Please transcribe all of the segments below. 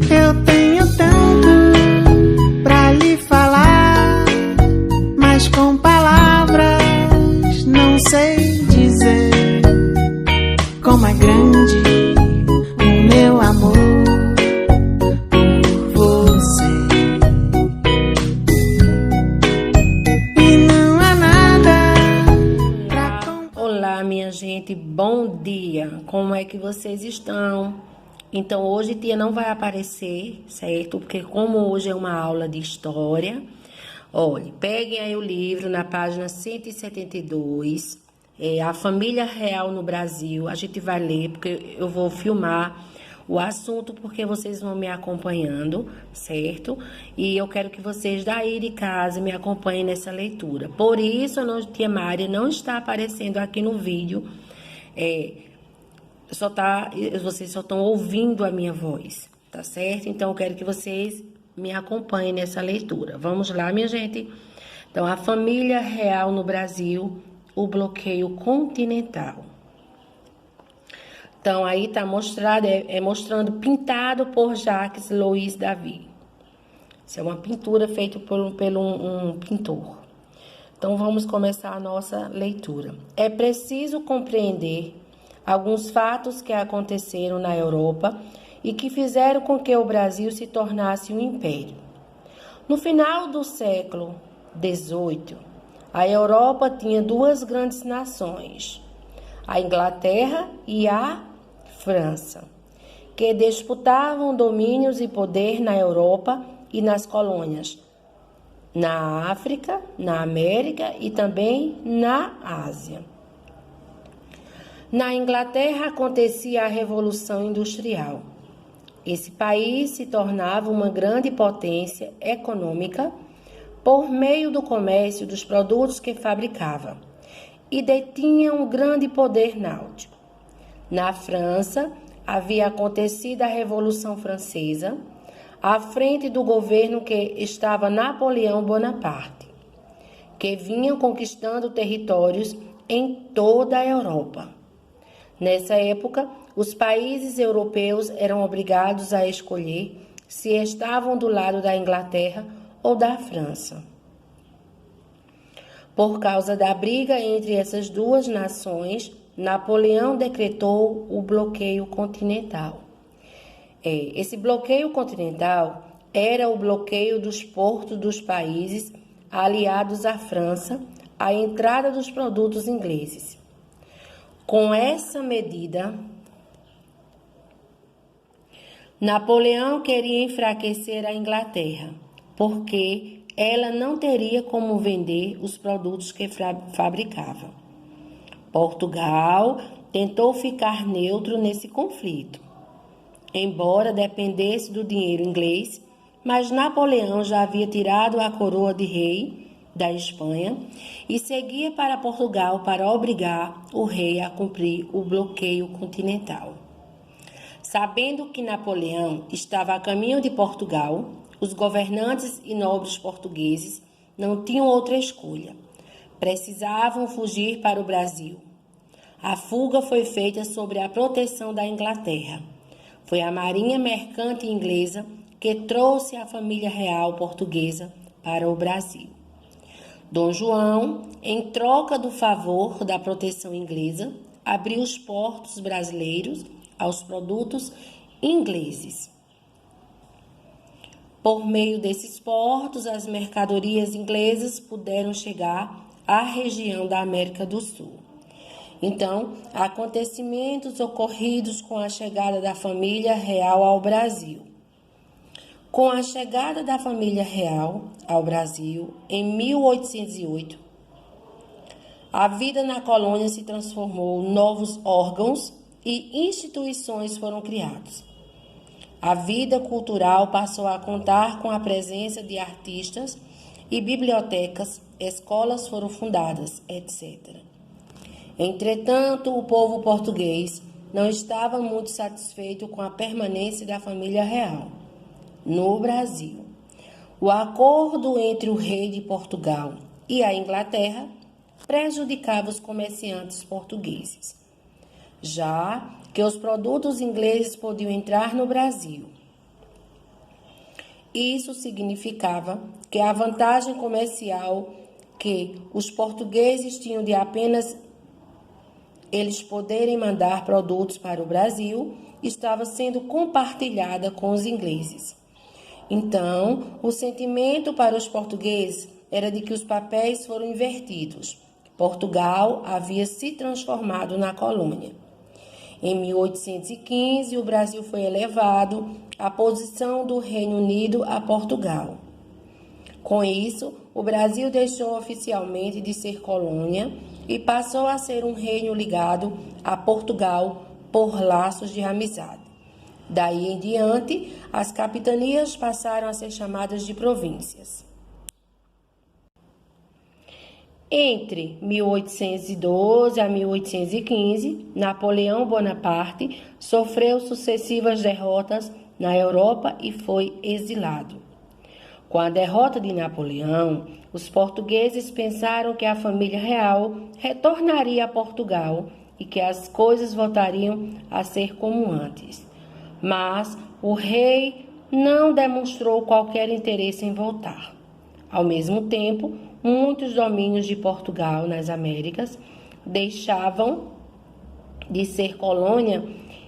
Eu tenho tanto pra lhe falar, mas com palavras não sei dizer como é grande o meu amor por você. E não há nada pra Olá, minha gente, bom dia. Como é que vocês estão? Então, hoje tia não vai aparecer, certo? Porque como hoje é uma aula de história, olhe, peguem aí o livro na página 172, a família real no Brasil. A gente vai ler, porque eu vou filmar o assunto, porque vocês vão me acompanhando, certo? E eu quero que vocês daí de casa me acompanhem nessa leitura. Por isso, a tia Mária não está aparecendo aqui no vídeo, vocês só estão ouvindo a minha voz, tá certo? Então, eu quero que vocês me acompanhem nessa leitura. Vamos lá, minha gente? Então, a família real no Brasil, o bloqueio continental. Então, aí tá mostrado, mostrando, pintado por Jacques Louis David. Isso é uma pintura feita por um pintor. Então, vamos começar a nossa leitura. É preciso compreender alguns fatos que aconteceram na Europa e que fizeram com que o Brasil se tornasse um império. No final do século XVIII, a Europa tinha duas grandes nações, a Inglaterra e a França, que disputavam domínios e poder na Europa e nas colônias, na África, na América e também na Ásia. Na Inglaterra acontecia a Revolução Industrial. Esse país se tornava uma grande potência econômica por meio do comércio dos produtos que fabricava e detinha um grande poder náutico. Na França, havia acontecido a Revolução Francesa, à frente do governo que estava Napoleão Bonaparte, que vinha conquistando territórios em toda a Europa. Nessa época, os países europeus eram obrigados a escolher se estavam do lado da Inglaterra ou da França. Por causa da briga entre essas duas nações, Napoleão decretou o bloqueio continental. Esse bloqueio continental era o bloqueio dos portos dos países aliados à França à entrada dos produtos ingleses. Com essa medida, Napoleão queria enfraquecer a Inglaterra, porque ela não teria como vender os produtos que fabricava. Portugal tentou ficar neutro nesse conflito, embora dependesse do dinheiro inglês, mas Napoleão já havia tirado a coroa de rei da Espanha e seguia para Portugal para obrigar o rei a cumprir o bloqueio continental. Sabendo que Napoleão estava a caminho de Portugal, os governantes e nobres portugueses não tinham outra escolha. Precisavam fugir para o Brasil. A fuga foi feita sob a proteção da Inglaterra. Foi a marinha mercante inglesa que trouxe a família real portuguesa para o Brasil. Dom João, em troca do favor da proteção inglesa, abriu os portos brasileiros aos produtos ingleses. Por meio desses portos, as mercadorias inglesas puderam chegar à região da América do Sul. Então, acontecimentos ocorridos com a chegada da família real ao Brasil. Com a chegada da família real ao Brasil, em 1808, a vida na colônia se transformou, novos órgãos e instituições foram criados. A vida cultural passou a contar com a presença de artistas e bibliotecas, escolas foram fundadas, etc. Entretanto, o povo português não estava muito satisfeito com a permanência da família real no Brasil. O acordo entre o rei de Portugal e a Inglaterra prejudicava os comerciantes portugueses. já que os produtos ingleses podiam entrar no Brasil. Isso significava que a vantagem comercial que os portugueses tinham de apenas eles poderem mandar produtos para o Brasil estava sendo compartilhada com os ingleses. Então, o sentimento para os portugueses era de que os papéis foram invertidos. Portugal havia se transformado na colônia. Em 1815, o Brasil foi elevado à posição do Reino Unido a Portugal. Com isso, o Brasil deixou oficialmente de ser colônia e passou a ser um reino ligado a Portugal por laços de amizade. Daí em diante, as capitanias passaram a ser chamadas de províncias. Entre 1812 a 1815, Napoleão Bonaparte sofreu sucessivas derrotas na Europa e foi exilado. Com a derrota de Napoleão, os portugueses pensaram que a família real retornaria a Portugal e que as coisas voltariam a ser como antes. Mas o rei não demonstrou qualquer interesse em voltar. Ao mesmo tempo, muitos domínios de Portugal nas Américas deixavam de ser colônia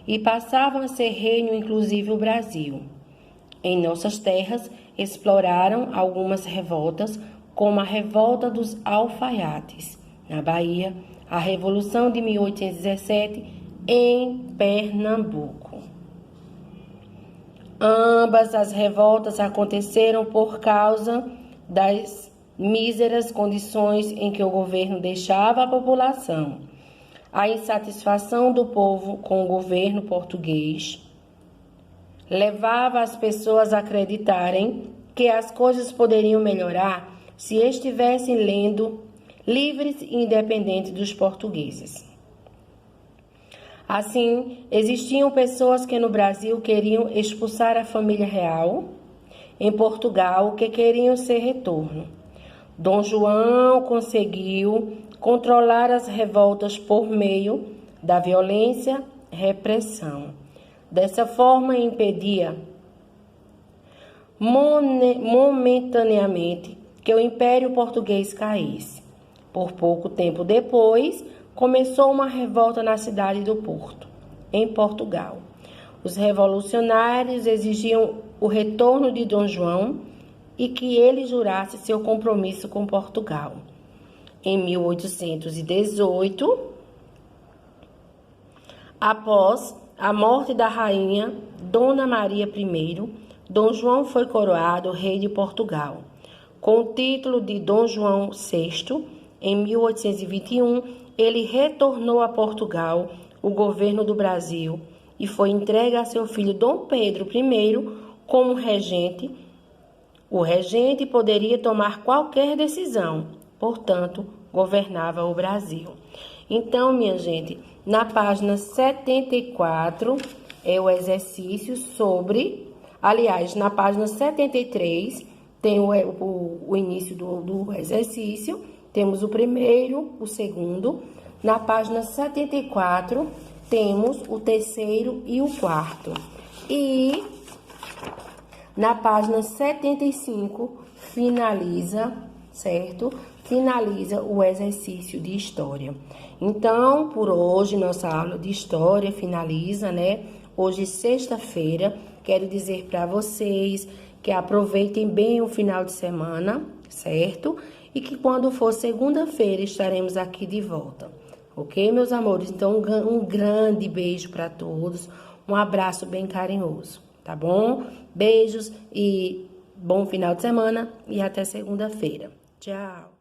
e passavam a ser reino, inclusive o Brasil. Em nossas terras, exploraram algumas revoltas, como a Revolta dos Alfaiates, na Bahia, a Revolução de 1817, em Pernambuco. Ambas as revoltas aconteceram por causa das míseras condições em que o governo deixava a população, a insatisfação do povo com o governo português levava as pessoas a acreditarem que as coisas poderiam melhorar se estivessem lendo livres e independentes dos portugueses. Assim, existiam pessoas que no Brasil queriam expulsar a família real, em Portugal que queriam ser retorno. Dom João conseguiu controlar as revoltas por meio da violência e repressão. Dessa forma, impedia momentaneamente que o Império Português caísse. Por pouco tempo depois, começou uma revolta na cidade do Porto, em Portugal. Os revolucionários exigiam o retorno de Dom João e que ele jurasse seu compromisso com Portugal. Em 1818, após a morte da rainha Dona Maria I, Dom João foi coroado rei de Portugal. Com o título de Dom João VI, em 1821, ele retornou a Portugal o governo do Brasil e foi entregue a seu filho Dom Pedro I como regente. O regente poderia tomar qualquer decisão, portanto, governava o Brasil. Então, minha gente, na página 74 é o exercício sobre... Aliás, na página 73 tem o início do exercício. Temos o primeiro, o segundo. Na página 74 temos o terceiro e o quarto. E na página 75 finaliza, certo? Finaliza o exercício de história. Então, por hoje, nossa aula de história finaliza, né? Hoje, sexta-feira, quero dizer para vocês que aproveitem bem o final de semana, certo? E que quando for segunda-feira estaremos aqui de volta. Ok, meus amores? Então, um grande beijo para todos. Um abraço bem carinhoso, tá bom? Beijos e bom final de semana e até segunda-feira. Tchau!